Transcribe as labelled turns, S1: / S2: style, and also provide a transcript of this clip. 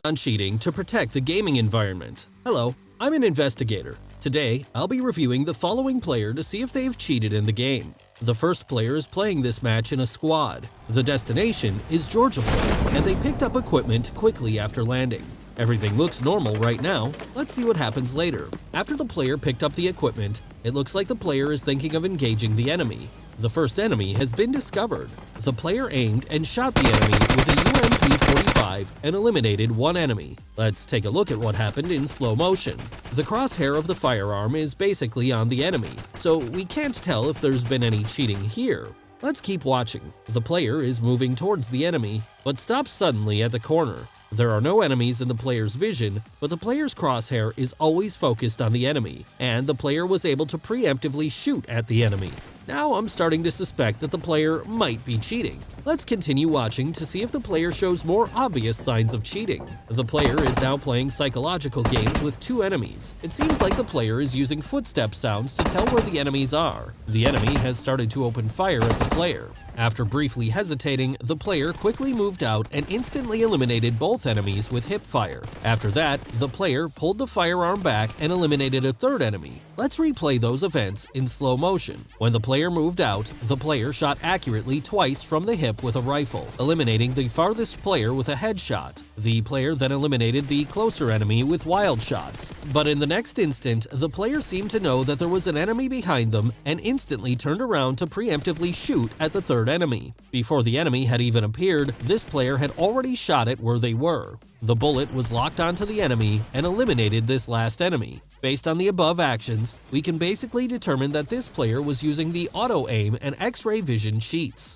S1: on cheating to protect the gaming environment. Hello, I'm an investigator. Today, I'll be reviewing the following player to see if they've cheated in the game. The first player is playing this match in a squad. The destination is Georgiaville, and they picked up equipment quickly after landing. Everything looks normal right now. Let's see what happens later. After the player picked up the equipment, it looks like the player is thinking of engaging the enemy. The first enemy has been discovered. The player aimed and shot the enemy with a UMP-45 and eliminated one enemy. Let's take a look at what happened in slow motion. The crosshair of the firearm is basically on the enemy, so we can't tell if there's been any cheating here. Let's keep watching. The player is moving towards the enemy, but stops suddenly at the corner. There are no enemies in the player's vision, but the player's crosshair is always focused on the enemy, and the player was able to preemptively shoot at the enemy. Now I'm starting to suspect that the player might be cheating. Let's continue watching to see if the player shows more obvious signs of cheating. The player is now playing psychological games with two enemies. It seems like the player is using footstep sounds to tell where the enemies are. The enemy has started to open fire at the player. After briefly hesitating, the player quickly moved out and instantly eliminated both enemies with hip fire. After that, the player pulled the firearm back and eliminated a third enemy. Let's replay those events in slow motion. When the player moved out, the player shot accurately twice from the hip with a rifle, eliminating the farthest player with a headshot. The player then eliminated the closer enemy with wild shots. But in the next instant, the player seemed to know that there was an enemy behind them and instantly turned around to preemptively shoot at the third enemy. Before the enemy had even appeared, this player had already shot it where they were. The bullet was locked onto the enemy and eliminated this last enemy. Based on the above actions, we can basically determine that this player was using the auto-aim and X-ray vision cheats.